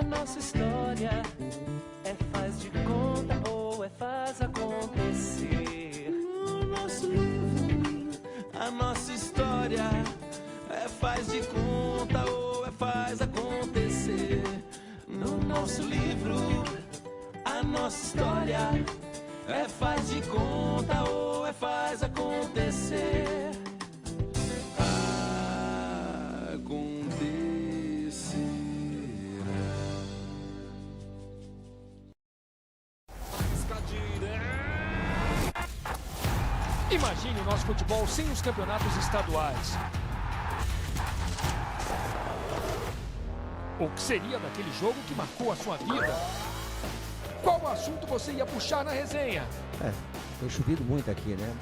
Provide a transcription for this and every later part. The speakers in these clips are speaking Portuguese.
A nossa história é faz de conta ou é faz acontecer. O nosso livro, a nossa história é faz de conta ou é faz acontecer. No nosso livro, a nossa história é faz de conta ou é faz acontecer. Imagine o nosso futebol sem os campeonatos estaduais. O que seria daquele jogo que marcou a sua vida? Qual assunto você ia puxar na resenha? Tem chovido muito aqui, né?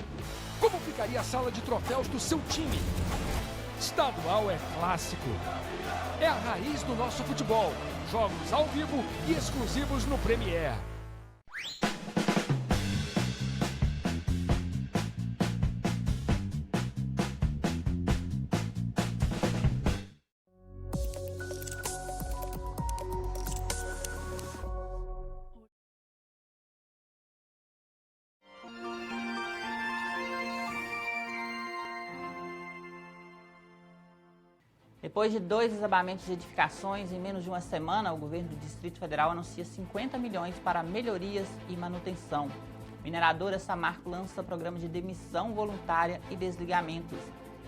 Como ficaria a sala de troféus do seu time? Estadual é clássico. É a raiz do nosso futebol. Jogos ao vivo e exclusivos no Premiere. Depois de 2 desabamentos de edificações em menos de uma semana, o governo do Distrito Federal anuncia 50 milhões para melhorias e manutenção. Mineradora Samarco lança programa de demissão voluntária e desligamentos.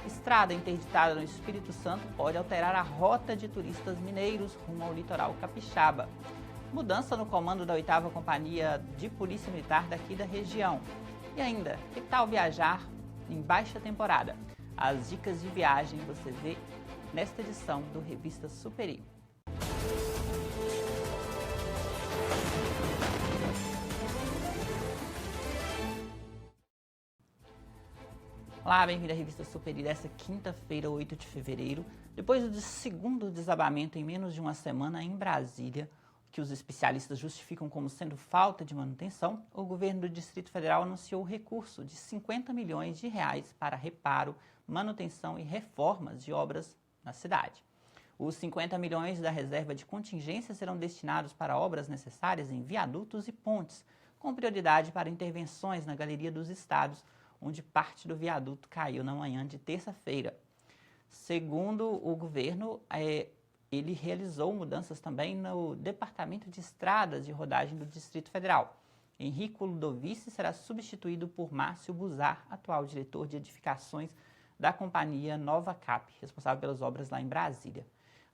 Estrada interditada no Espírito Santo pode alterar a rota de turistas mineiros rumo ao litoral capixaba. Mudança no comando da 8ª Companhia de Polícia Militar daqui da região. E ainda, que tal viajar em baixa temporada? As dicas de viagem você vê nesta edição do Revista Superi. Olá, bem-vindo à Revista Superi desta quinta-feira, 8 de fevereiro. Depois do segundo desabamento em menos de uma semana em Brasília, que os especialistas justificam como sendo falta de manutenção, o governo do Distrito Federal anunciou o recurso de 50 milhões de reais para reparo, manutenção e reformas de obras na cidade. Os 50 milhões da reserva de contingência serão destinados para obras necessárias em viadutos e pontes, com prioridade para intervenções na Galeria dos Estados, onde parte do viaduto caiu na manhã de terça-feira. Segundo o governo, ele realizou mudanças também no Departamento de Estradas de Rodagem do Distrito Federal. Henrico Ludovici será substituído por Márcio Buzar, atual diretor de edificações da companhia Nova Cap, responsável pelas obras lá em Brasília.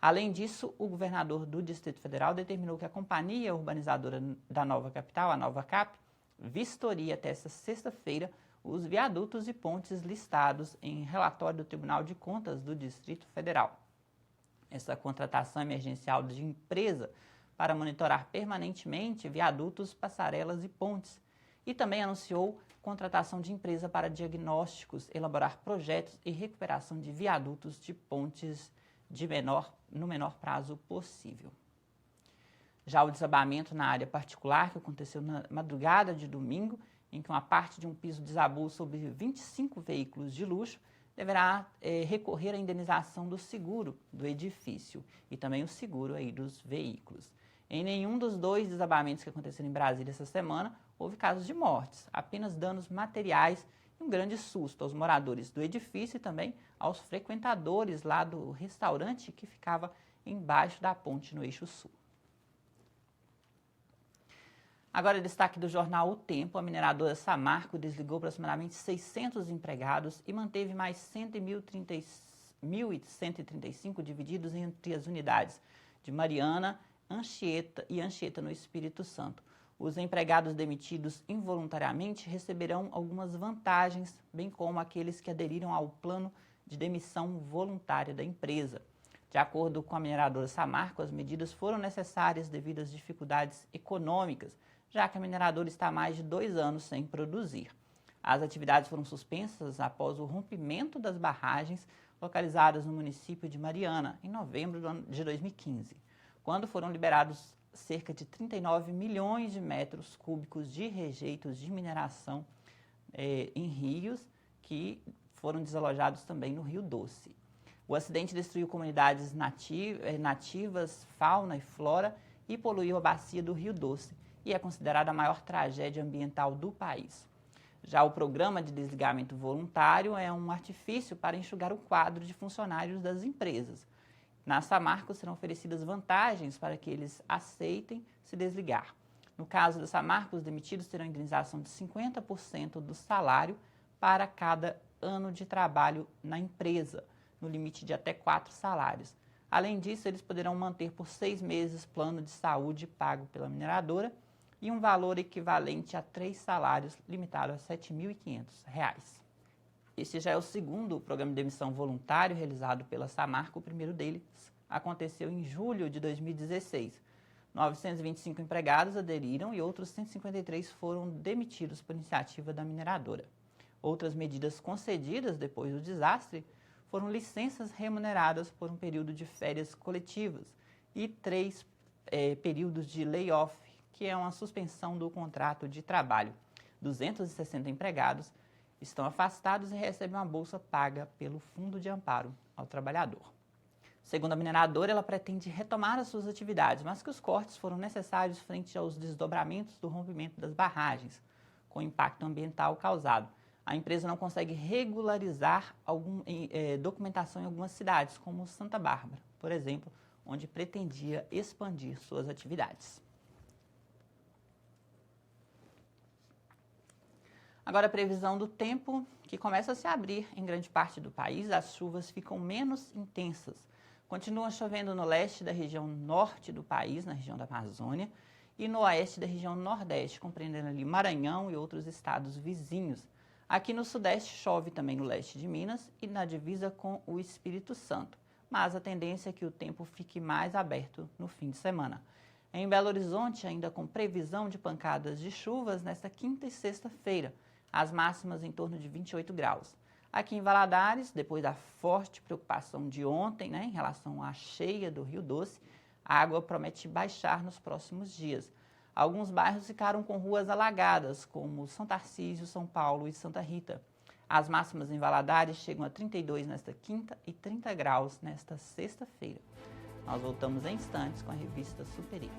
Além disso, o governador do Distrito Federal determinou que a companhia urbanizadora da Nova Capital, a Nova Cap, vistorie até esta sexta-feira os viadutos e pontes listados em relatório do Tribunal de Contas do Distrito Federal. Essa contratação emergencial de empresa para monitorar permanentemente viadutos, passarelas e pontes. E também anunciou contratação de empresa para diagnósticos, elaborar projetos e recuperação de viadutos de pontes no menor prazo possível. Já o desabamento na área particular, que aconteceu na madrugada de domingo, em que uma parte de um piso desabou sobre 25 veículos de luxo, deverá recorrer à indenização do seguro do edifício e também o seguro aí dos veículos. Em nenhum dos 2 desabamentos que aconteceram em Brasília essa semana, houve casos de mortes, apenas danos materiais e um grande susto aos moradores do edifício e também aos frequentadores lá do restaurante que ficava embaixo da ponte no Eixo Sul. Agora, destaque do jornal O Tempo: a mineradora Samarco desligou aproximadamente 600 empregados e manteve mais 1.135 divididos entre as unidades de Mariana e Anchieta, no Espírito Santo. Os empregados demitidos involuntariamente receberão algumas vantagens, bem como aqueles que aderiram ao plano de demissão voluntária da empresa. De acordo com a mineradora Samarco, as medidas foram necessárias devido às dificuldades econômicas, já que a mineradora está há mais de 2 anos sem produzir. As atividades foram suspensas após o rompimento das barragens localizadas no município de Mariana, em novembro de 2015, quando foram liberados cerca de 39 milhões de metros cúbicos de rejeitos de mineração em rios, que foram desalojados também no Rio Doce. O acidente destruiu comunidades nativas, fauna e flora, e poluiu a bacia do Rio Doce e é considerada a maior tragédia ambiental do país. Já o programa de desligamento voluntário é um artifício para enxugar o quadro de funcionários das empresas. Na Samarco serão oferecidas vantagens para que eles aceitem se desligar. No caso da Samarco, os demitidos terão indenização de 50% do salário para cada ano de trabalho na empresa, no limite de até 4 salários. Além disso, eles poderão manter por 6 meses plano de saúde pago pela mineradora e um valor equivalente a 3 salários, limitado a R$ 7.500. Este já é o segundo programa de demissão voluntário realizado pela Samarco. O primeiro deles aconteceu em julho de 2016. 925 empregados aderiram e outros 153 foram demitidos por iniciativa da mineradora. Outras medidas concedidas depois do desastre foram licenças remuneradas por um período de férias coletivas e 3 períodos de layoff, que é uma suspensão do contrato de trabalho. 260 empregados estão afastados e recebem uma bolsa paga pelo Fundo de Amparo ao Trabalhador. Segundo a mineradora, ela pretende retomar as suas atividades, mas que os cortes foram necessários frente aos desdobramentos do rompimento das barragens, com impacto ambiental causado. A empresa não consegue regularizar documentação em algumas cidades, como Santa Bárbara, por exemplo, onde pretendia expandir suas atividades. Agora, a previsão do tempo, que começa a se abrir em grande parte do país. As chuvas ficam menos intensas. Continua chovendo no leste da região norte do país, na região da Amazônia, e no oeste da região nordeste, compreendendo ali Maranhão e outros estados vizinhos. Aqui no sudeste chove também no leste de Minas e na divisa com o Espírito Santo, mas a tendência é que o tempo fique mais aberto no fim de semana. Em Belo Horizonte, ainda com previsão de pancadas de chuvas nesta quinta e sexta-feira, as máximas em torno de 28 graus. Aqui em Valadares, depois da forte preocupação de ontem, em relação à cheia do Rio Doce, a água promete baixar nos próximos dias. Alguns bairros ficaram com ruas alagadas, como São Tarcísio, São Paulo e Santa Rita. As máximas em Valadares chegam a 32 nesta quinta e 30 graus nesta sexta-feira. Nós voltamos em instantes com a revista Superior.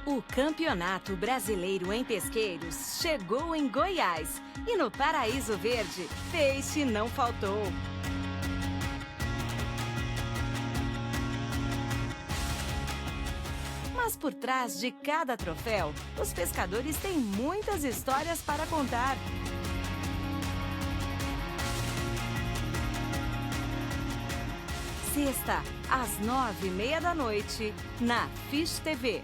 O Campeonato Brasileiro em Pesqueiros chegou em Goiás e no Paraíso Verde, peixe não faltou. Mas por trás de cada troféu, os pescadores têm muitas histórias para contar. Sexta, às 9h30 na Fish TV.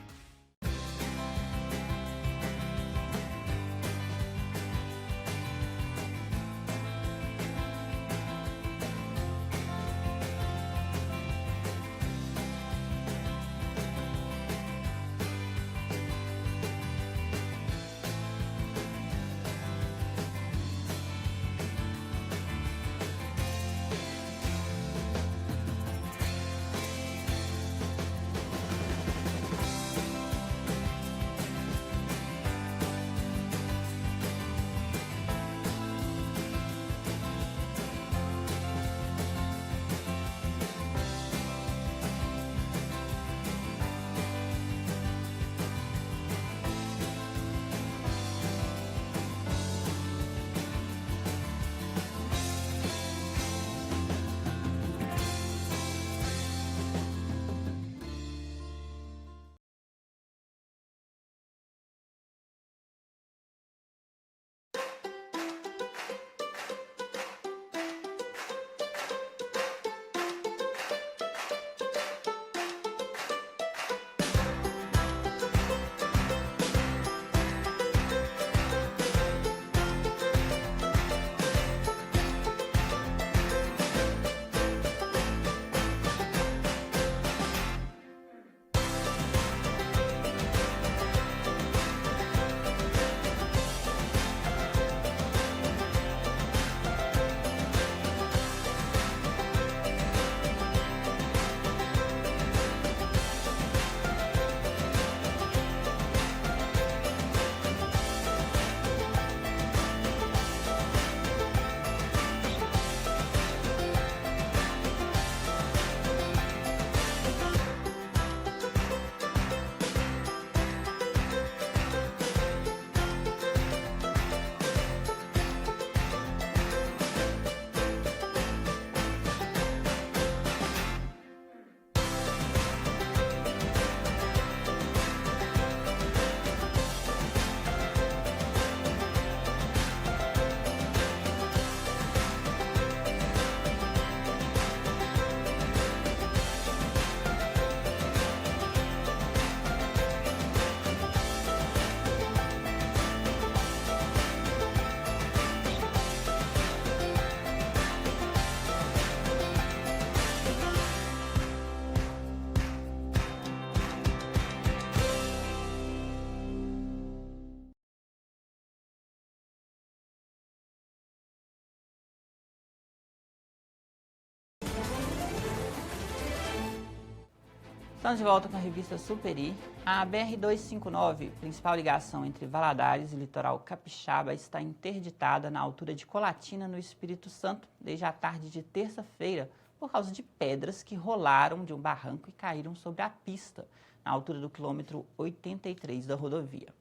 Estamos de volta com a revista Superi. A BR-259, principal ligação entre Valadares e litoral capixaba, está interditada na altura de Colatina, no Espírito Santo, desde a tarde de terça-feira, por causa de pedras que rolaram de um barranco e caíram sobre a pista, na altura do quilômetro 83 da rodovia.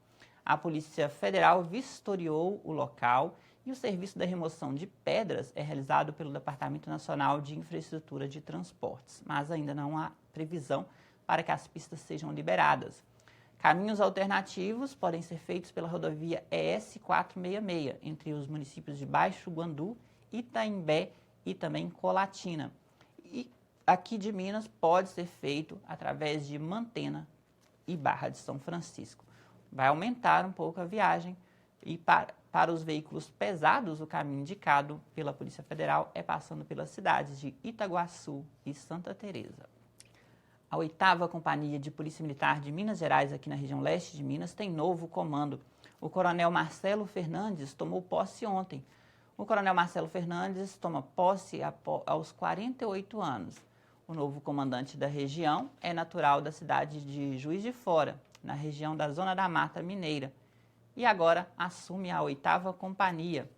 A Polícia Federal vistoriou o local e o serviço da remoção de pedras é realizado pelo Departamento Nacional de Infraestrutura de Transportes, mas ainda não há previsão para que as pistas sejam liberadas. Caminhos alternativos podem ser feitos pela rodovia ES 466, entre os municípios de Baixo Guandu, Itaimbé e também Colatina. E aqui de Minas pode ser feito através de Mantena e Barra de São Francisco. Vai aumentar um pouco a viagem e para os veículos pesados, o caminho indicado pela Polícia Federal é passando pelas cidades de Itaguaçu e Santa Teresa. A 8ª Companhia de Polícia Militar de Minas Gerais, aqui na região leste de Minas, tem novo comando. O coronel Marcelo Fernandes tomou posse ontem. O coronel Marcelo Fernandes toma posse aos 48 anos. O novo comandante da região é natural da cidade de Juiz de Fora, na região da Zona da Mata Mineira, e agora assume a 8ª Companhia.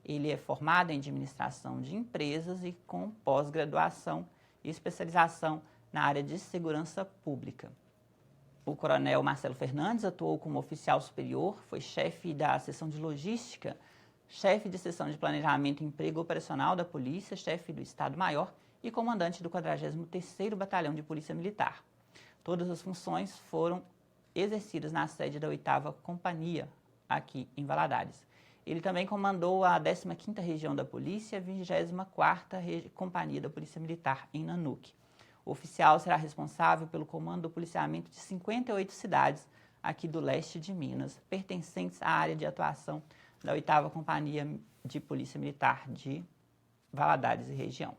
Ele é formado em administração de empresas e com pós-graduação e especialização na área de segurança pública. O coronel Marcelo Fernandes atuou como oficial superior, foi chefe da seção de logística, chefe de seção de planejamento e emprego operacional da polícia, chefe do Estado-Maior e comandante do 43º Batalhão de Polícia Militar. Todas as funções foram exercidas na sede da 8ª Companhia, aqui em Valadares. Ele também comandou a 15ª Região da Polícia e a 24ª Companhia da Polícia Militar, em Nanuque. O oficial será responsável pelo comando do policiamento de 58 cidades aqui do leste de Minas, pertencentes à área de atuação da 8ª Companhia de Polícia Militar de Valadares e região.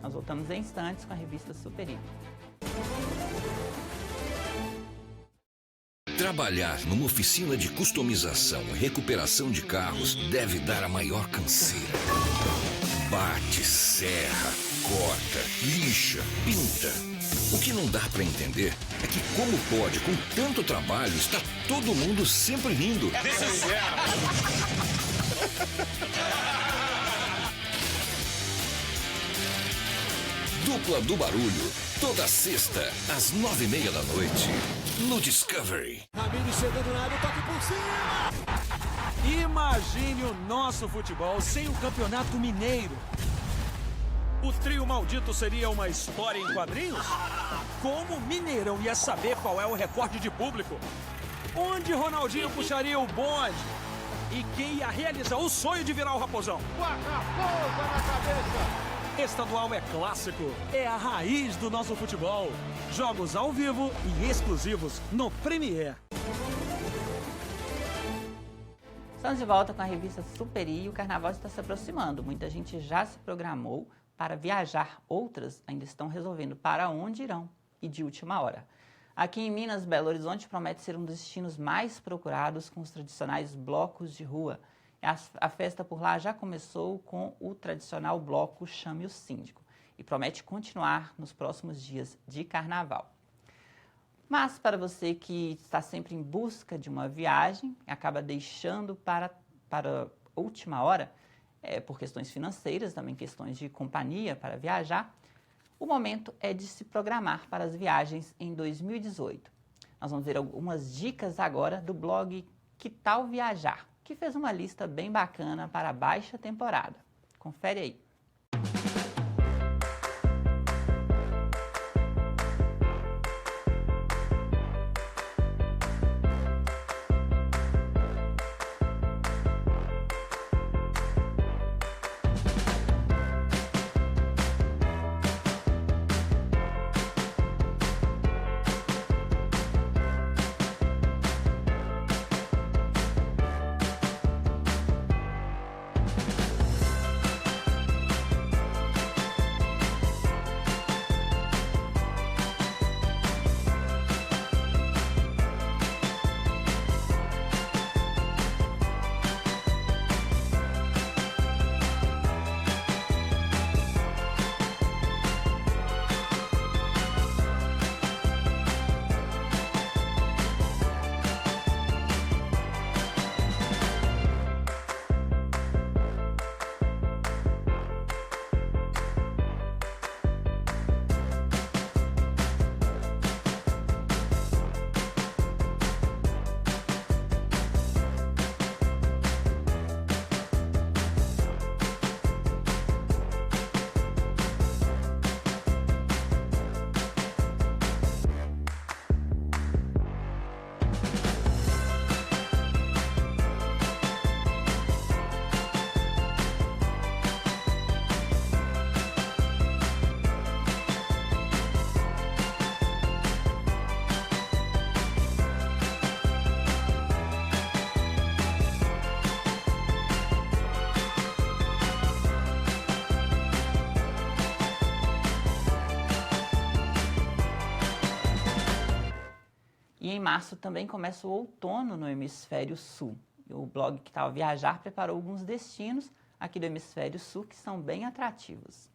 Nós voltamos em instantes com a revista Superi. Trabalhar numa oficina de customização e recuperação de carros deve dar a maior canseira. Bate, serra, corta, lixa, pinta. O que não dá para entender é que como pode, com tanto trabalho, está todo mundo sempre rindo. Dupla do Barulho, toda sexta, às 9h30 da noite, no Discovery. Ramires chegando na área, toque por cima! Imagine o nosso futebol sem o Campeonato Mineiro. O trio maldito seria uma história em quadrinhos? Como o Mineirão ia saber qual é o recorde de público? Onde Ronaldinho puxaria o bonde? E quem ia realizar o sonho de virar o Raposão? Botafogo na cabeça! Estadual é clássico, é a raiz do nosso futebol. Jogos ao vivo e exclusivos no Premiere. Estamos de volta com a revista Superi e o Carnaval está se aproximando. Muita gente já se programou para viajar, outras ainda estão resolvendo para onde irão e de última hora. Aqui em Minas, Belo Horizonte promete ser um dos destinos mais procurados com os tradicionais blocos de rua. A festa por lá já começou com o tradicional bloco Chame o Síndico e promete continuar nos próximos dias de carnaval. Mas para você que está sempre em busca de uma viagem, acaba deixando para última hora, por questões financeiras, também questões de companhia para viajar, o momento é de se programar para as viagens em 2018. Nós vamos ver algumas dicas agora do blog Que Tal Viajar, que fez uma lista bem bacana para a baixa temporada. Confere aí. em março também começa o outono no hemisfério sul. O blog Que Tal Viajar preparou alguns destinos aqui do hemisfério sul que são bem atrativos.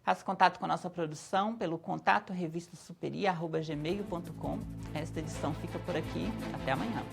Faça contato com a nossa produção pelo contato revistasuperi@gmail.com. Esta edição fica por aqui. Até amanhã.